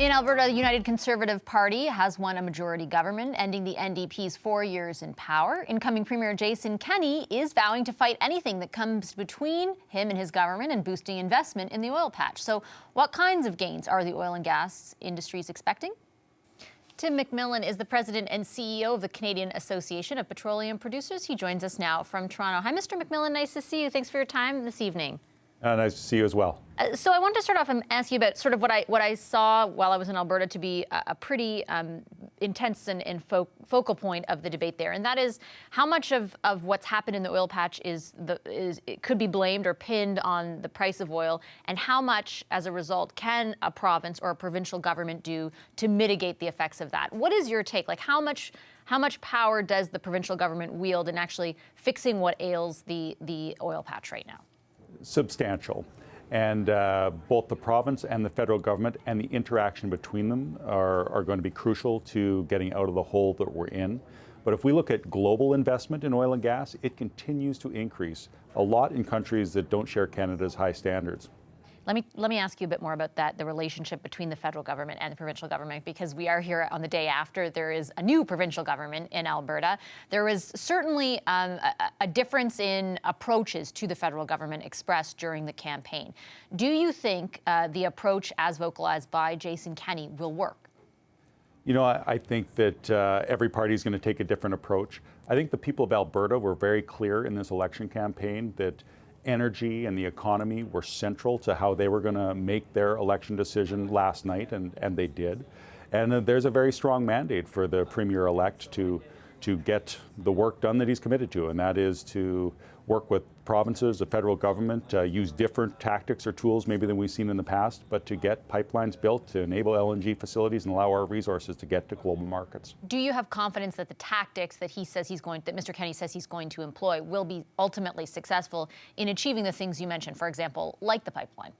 In Alberta, the United Conservative Party has won a majority government, ending the NDP's 4 years in power. Incoming Premier Jason Kenney is vowing to fight anything that comes between him and his government and boosting investment in the oil patch. So what kinds of gains are the oil and gas industries expecting? Tim McMillan is the president and CEO of the Canadian Association of Petroleum Producers. He joins us now from Toronto. Hi, Mr. McMillan. Nice to see you. Thanks for your time this evening. Nice to see you as well. So I want to start off and ask you about sort of what I saw while I was in Alberta to be a pretty intense and focal point of the debate there, and that is how much of what's happened in the oil patch it could be blamed or pinned on the price of oil, and how much, as a result, can a province or a provincial government do to mitigate the effects of that? What is your take? Like how much power does the provincial government wield in actually fixing what ails the oil patch right now? Substantial. And both the province and the federal government and the interaction between them are going to be crucial to getting out of the hole that we're in. But if we look at global investment in oil and gas, it continues to increase, a lot in countries that don't share Canada's high standards. Let me ask you a bit more about that, the relationship between the federal government and the provincial government, because we are here on the day after there is a new provincial government in Alberta. There was certainly a difference in approaches to the federal government expressed during the campaign. Do you think the approach as vocalized by Jason Kenney will work? You know, I think that every party is going to take a different approach. I think the people of Alberta were very clear in this election campaign that energy and the economy were central to how they were going to make their election decision last night, and they did. And there's a very strong mandate for the Premier-elect to get the work done that he's committed to, and that is to work with provinces, the federal government, use different tactics or tools maybe than we've seen in the past, but to get pipelines built, to enable LNG facilities and allow our resources to get to global markets. Do you have confidence that the tactics that Mr. Kenney says he's going to employ will be ultimately successful in achieving the things you mentioned, for example, like the pipeline?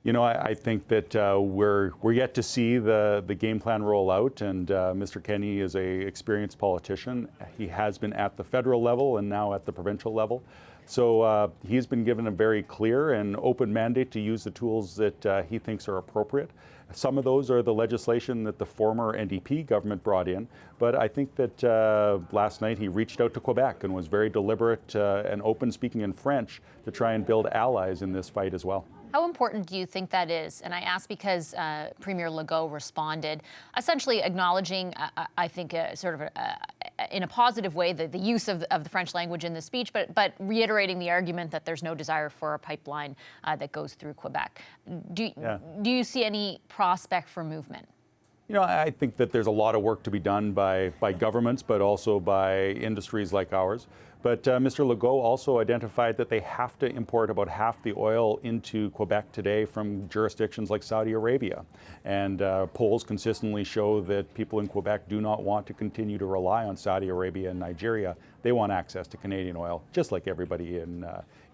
You know, I think that we're yet to see the game plan roll out, and Mr. Kenney is an experienced politician. He has been at the federal level and now at the provincial level. So he's been given a very clear and open mandate to use the tools that he thinks are appropriate. Some of those are the legislation that the former NDP government brought in, but I think that last night he reached out to Quebec and was very deliberate and open, speaking in French, to try and build allies in this fight as well. How important do you think that is? And I ask because Premier Legault responded, essentially acknowledging, I think, in a positive way, the use of the French language in the speech, but reiterating the argument that there's no desire for a pipeline that goes through Quebec. Do you see any prospect for movement? You know, I think that there's a lot of work to be done by governments, but also by industries like ours. But Mr. Legault also identified that they have to import about half the oil into Quebec today from jurisdictions like Saudi Arabia. And polls consistently show that people in Quebec do not want to continue to rely on Saudi Arabia and Nigeria. They want access to Canadian oil, just like everybody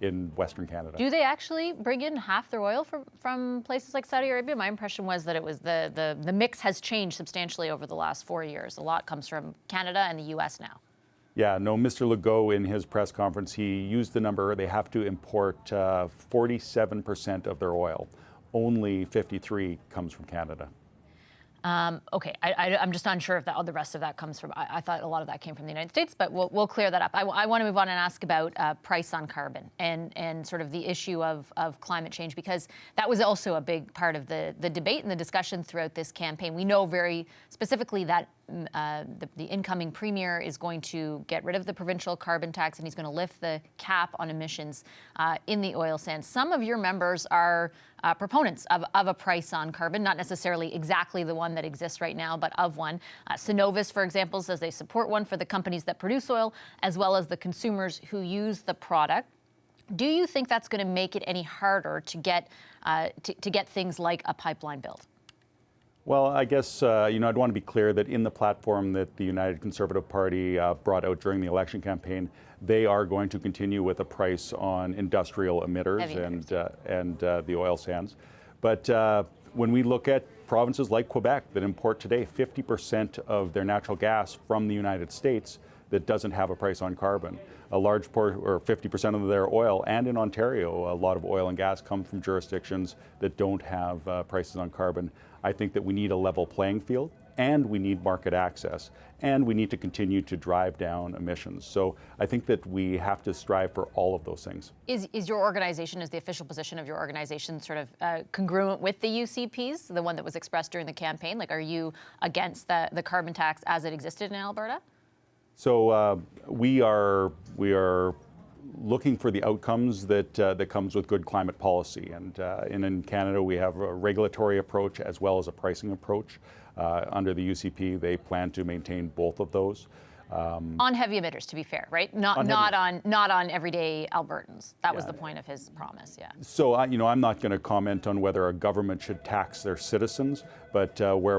in Western Canada. Do they actually bring in half their oil from places like Saudi Arabia? My impression was that it was the mix has changed substantially over the last 4 years. A lot comes from Canada and the U.S. now. Yeah, no, Mr. Legault in his press conference, he used the number, they have to import 47% of their oil. Only 53% comes from Canada. Okay, I'm just unsure if the rest of that comes from, I thought a lot of that came from the United States, but we'll clear that up. I want to move on and ask about price on carbon and sort of the issue of climate change, because that was also a big part of the debate and the discussion throughout this campaign. We know very specifically that the incoming premier is going to get rid of the provincial carbon tax, and he's going to lift the cap on emissions in the oil sands. Some of your members are proponents of a price on carbon, not necessarily exactly the one that exists right now, but of one. Synovus, for example, says they support one for the companies that produce oil, as well as the consumers who use the product. Do you think that's going to make it any harder to get things like a pipeline built? Well, I guess, I'd want to be clear that in the platform that the United Conservative Party brought out during the election campaign, they are going to continue with a price on industrial emitters and the oil sands. But when we look at provinces like Quebec that import today 50% of their natural gas from the United States, that doesn't have a price on carbon. A large portion, or 50% of their oil, and in Ontario, a lot of oil and gas come from jurisdictions that don't have prices on carbon. I think that we need a level playing field, and we need market access, and we need to continue to drive down emissions. So I think that we have to strive for all of those things. Is your organization, is the official position of your organization sort of congruent with the UCPs, the one that was expressed during the campaign? Like, are you against the carbon tax as it existed in Alberta? So we are looking for the outcomes that comes with good climate policy, and in Canada we have a regulatory approach as well as a pricing approach. Under the UCP, they plan to maintain both of those. On heavy emitters, to be fair, right? Not on everyday Albertans. That was the point of his promise. Yeah. So I'm not going to comment on whether a government should tax their citizens, but where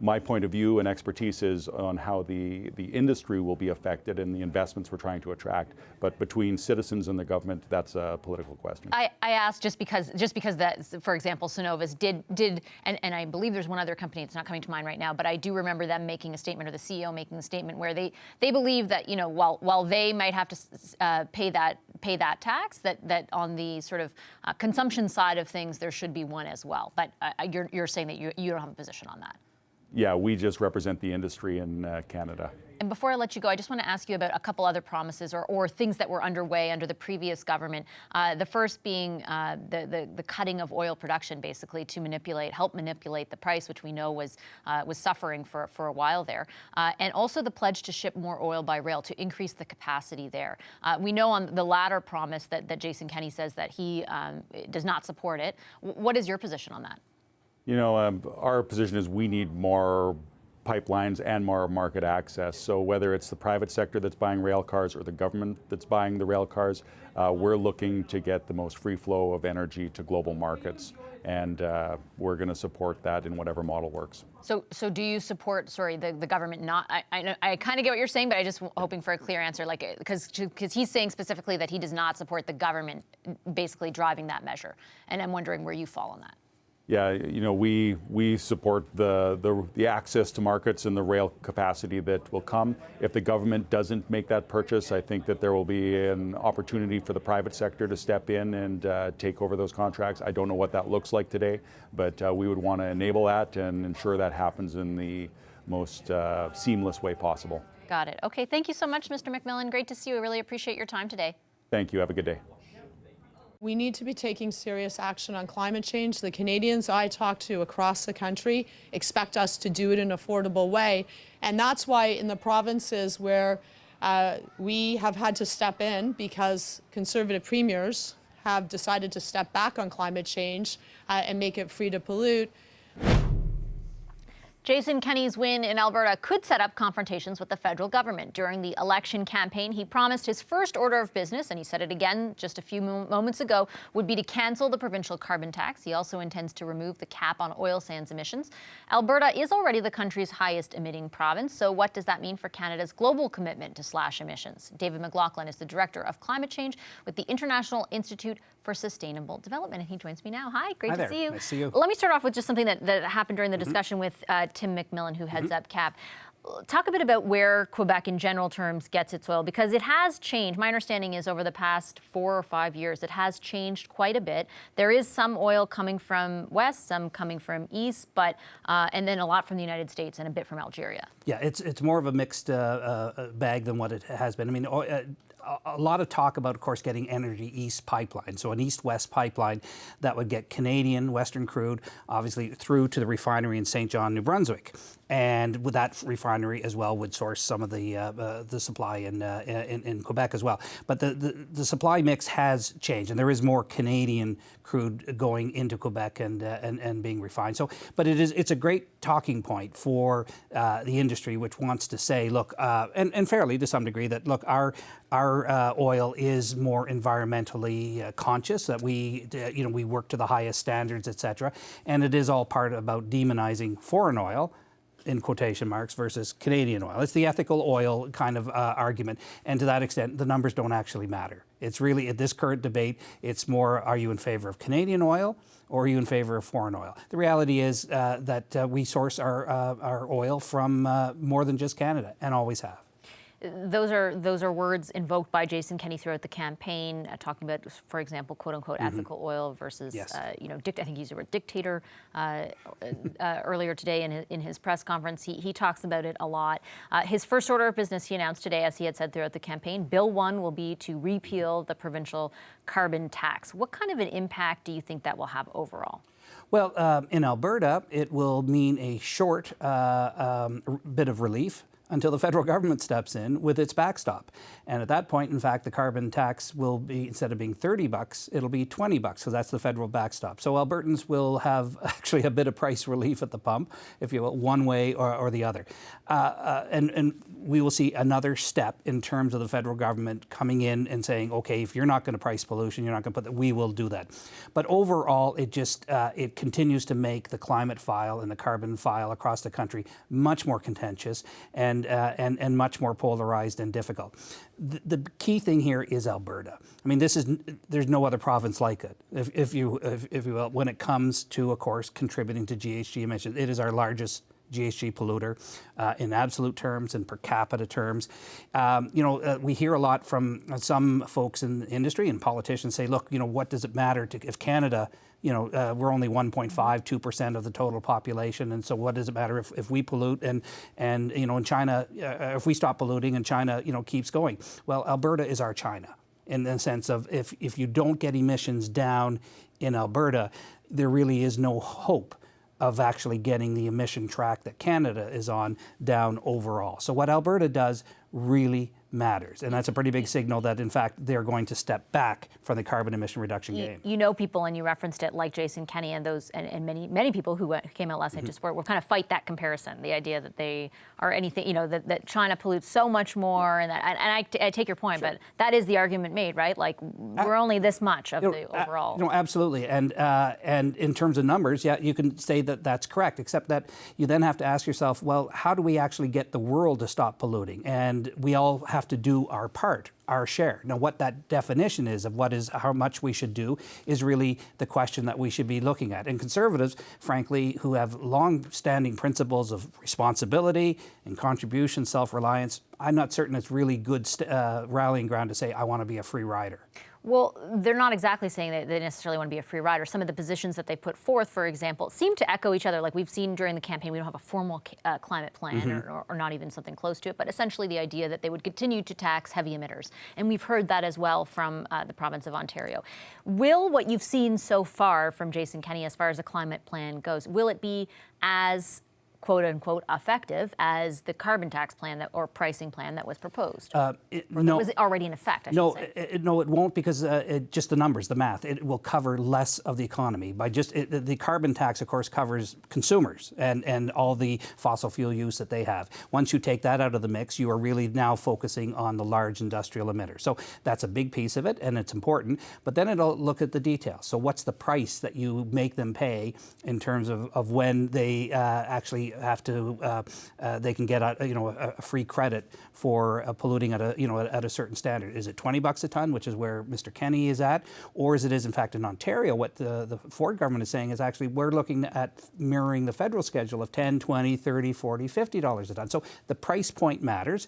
my point of view and expertise is on how the industry will be affected and the investments we're trying to attract. But between citizens and the government, that's a political question. I asked just because that, for example, Cenovus did and I believe there's one other company, it's not coming to mind right now, but I do remember them making a statement, or the CEO making a statement, where they believe that, while they might have to pay that tax, that on the sort of consumption side of things there should be one as well. But you're saying that you don't have a position on that. Yeah, we just represent the industry in Canada. And before I let you go, I just want to ask you about a couple other promises or things that were underway under the previous government. The first being the cutting of oil production, basically to help manipulate the price, which we know was suffering for a while there. And also the pledge to ship more oil by rail to increase the capacity there. We know on the latter promise that Jason Kenney says that he does not support it. What is your position on that? Our position is we need more pipelines and more market access. So whether it's the private sector that's buying rail cars or the government that's buying the rail cars, we're looking to get the most free flow of energy to global markets. And we're going to support that in whatever model works. So do you support, the government not, I kind of get what you're saying, but I just hoping for a clear answer, because he's saying specifically that he does not support the government basically driving that measure. And I'm wondering where you fall on that. Yeah, we support the access to markets and the rail capacity that will come. If the government doesn't make that purchase, I think that there will be an opportunity for the private sector to step in and take over those contracts. I don't know what that looks like today, but we would want to enable that and ensure that happens in the most seamless way possible. Got it. Okay, thank you so much, Mr. McMillan. Great to see you. I really appreciate your time today. Thank you. Have a good day. We need to be taking serious action on climate change. The Canadians I talk to across the country expect us to do it in an affordable way. And that's why in the provinces where we have had to step in because Conservative premiers have decided to step back on climate change and make it free to pollute. Jason Kenney's win in Alberta could set up confrontations with the federal government. During the election campaign, he promised his first order of business, and he said it again just a few moments ago, would be to cancel the provincial carbon tax. He also intends to remove the cap on oil sands emissions. Alberta is already the country's highest emitting province, so what does that mean for Canada's global commitment to slash emissions? David McLaughlin is the Director of Climate Change with the International Institute for Sustainable Development, and he joins me now. Hi, great to see you. Nice to see you. Let me start off with just something that happened during the discussion with Tim McMillan, who heads up CAP. Talk a bit about where Quebec in general terms gets its oil, because it has changed. My understanding is over the past 4 or 5 years, it has changed quite a bit. There is some oil coming from west, some coming from east, but and then a lot from the United States and a bit from Algeria. Yeah, it's more of a mixed bag than what it has been. I mean, a lot of talk about, of course, getting Energy East pipeline. So an east-west pipeline that would get Canadian Western crude, obviously, through to the refinery in St. John, New Brunswick. And with that refinery as well would source some of the supply in Quebec as well. But the supply mix has changed, and there is more Canadian crude going into Quebec and being refined. So, but it's a great talking point for the industry, which wants to say, look, and fairly to some degree, that look, our oil is more environmentally conscious, that we work to the highest standards, et cetera, and it is all part about demonizing foreign oil, in quotation marks, versus Canadian oil. It's the ethical oil kind of argument. And to that extent, the numbers don't actually matter. It's really, at this current debate, it's more, are you in favor of Canadian oil or are you in favor of foreign oil? The reality is that we source our oil from more than just Canada, and always have. those are words invoked by Jason Kenney throughout the campaign, talking about, for example, quote unquote ethical oil versus, Yes. I think he used the word dictator earlier today in his press conference. He talks about it a lot. His first order of business he announced today, as he had said throughout the campaign, Bill 1 will be to repeal the provincial carbon tax. What kind of an impact do you think that will have overall? Well, in Alberta, it will mean a short bit of relief until the federal government steps in with its backstop. And at that point, in fact, the carbon tax will be, instead of being $30, it'll be $20, because that's the federal backstop. So Albertans will have actually a bit of price relief at the pump, if you will, one way or the other. And we will see another step in terms of the federal government coming in and saying, okay, if you're not going to price pollution, you're not going to put that, we will do that. But overall, it just, it continues to make the climate file and the carbon file across the country much more contentious and much more polarized and difficult. The key thing here is Alberta. I mean, there's no other province like it, if you will, when it comes to, of course, contributing to GHG emissions. It is our largest GHG polluter in absolute terms and per capita terms. We hear a lot from some folks in the industry and politicians say, look, what does it matter if Canada, we're only 2% of the total population, and so what does it matter if we pollute and in China, if we stop polluting and China, keeps going? Well, Alberta is our China, in the sense of if you don't get emissions down in Alberta, there really is no hope of actually getting the emission track that Canada is on down overall. So what Alberta does really matters. And that's a pretty big signal that, in fact, they're going to step back from the carbon emission reduction game. People, and you referenced it, like Jason Kenney and those, and many people who came out last night just will kind of fight that comparison, the idea that they are anything, that China pollutes so much more, and I take your point, but that is the argument made, right? Like, we're only this much of the overall. Absolutely. And in terms of numbers, yeah, you can say that that's correct, except that you then have to ask yourself, well, how do we actually get the world to stop polluting? And we all have to do our part, our share. Now, what that definition is of how much we should do is really the question that we should be looking at. And Conservatives, frankly, who have long-standing principles of responsibility and contribution, self-reliance, I'm not certain it's really good rallying ground to say, I want to be a free rider. Well, they're not exactly saying that they necessarily want to be a free rider. Some of the positions that they put forth, for example, seem to echo each other. Like we've seen during the campaign, we don't have a formal climate plan or not even something close to it, but essentially the idea that they would continue to tax heavy emitters. And we've heard that as well from the province of Ontario. Will what you've seen so far from Jason Kenney as far as a climate plan goes, will it be as quote unquote effective as the carbon tax plan or pricing plan that was proposed? No, was it already in effect? No, it won't, because just the numbers, the math, it will cover less of the economy. By the carbon tax, of course, covers consumers and all the fossil fuel use that they have. Once you take that out of the mix, you are really now focusing on the large industrial emitters. So that's a big piece of it, and it's important. But then it'll look at the details. So what's the price that you make them pay in terms of when they actually have to, they can get a free credit for polluting at a certain standard. Is it $20 a ton, which is where Mr. Kenney is at, or is in fact in Ontario what the Ford government is saying is actually we're looking at mirroring the federal schedule of $10, $20, $30, $40, $50 a ton. So the price point matters.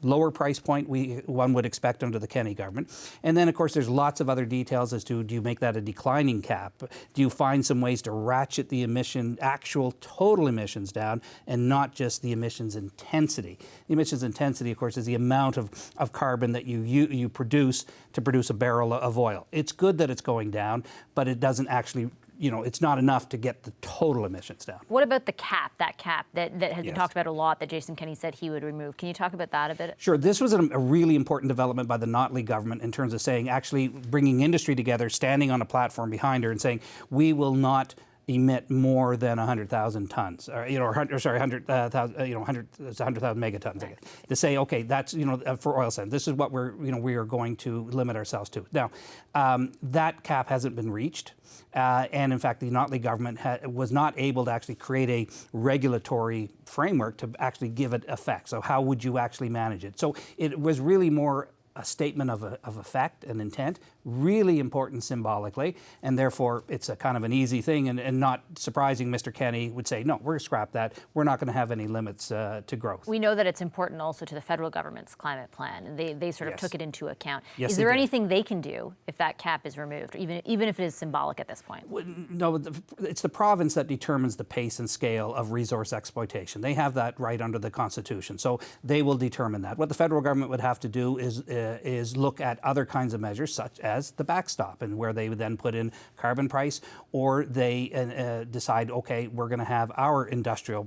Lower price point one would expect under the Kenney government. And then, of course, there's lots of other details as to, do you make that a declining cap? Do you find some ways to ratchet the actual total emissions down, and not just the emissions intensity? The emissions intensity, of course, is the amount of carbon that you produce to produce a barrel of oil. It's good that it's going down, but it doesn't actually, it's not enough to get the total emissions down. What about the cap, that has been talked about a lot, that Jason Kenney said he would remove? Can you talk about that a bit? Sure. This was a really important development by the Notley government in terms of saying, actually bringing industry together, standing on a platform behind her and saying, we will not emit more than 100,000 tons, or 100,000 megatons. Right. To say, okay, that's for oil sands. This is what we are going to limit ourselves to. Now, that cap hasn't been reached, and in fact, the Notley government was not able to actually create a regulatory framework to actually give it effect. So, how would you actually manage it? So, it was really more a statement of effect and intent, really important symbolically, and therefore it's a kind of an easy thing, and not surprising Mr. Kenney would say, no, we're going to scrap that. We're not going to have any limits to growth. We know that it's important also to the federal government's climate plan, and they sort of took it into account. Yes, is there anything they can do if that cap is removed, even if it is symbolic at this point? No, it's the province that determines the pace and scale of resource exploitation. They have that right under the Constitution, so they will determine that. What the federal government would have to do is look at other kinds of measures, such as the backstop, and where they would then put in carbon price, or they decide, okay, we're going to have our industrial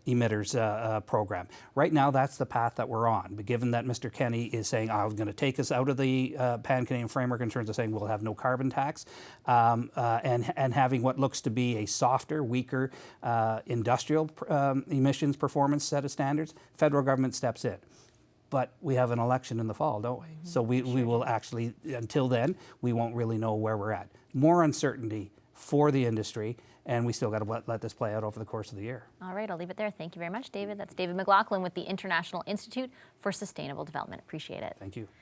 emitters program. Right now, that's the path that we're on. But given that Mr. Kenney is saying, I'm going to take us out of the Pan-Canadian framework in terms of saying we'll have no carbon tax, and having what looks to be a softer, weaker industrial emissions performance set of standards, federal government steps in. But we have an election in the fall, don't we? So we will actually, until then, we won't really know where we're at. More uncertainty for the industry, and we still got to let this play out over the course of the year. All right, I'll leave it there. Thank you very much, David. That's David McLaughlin with the International Institute for Sustainable Development. Appreciate it. Thank you.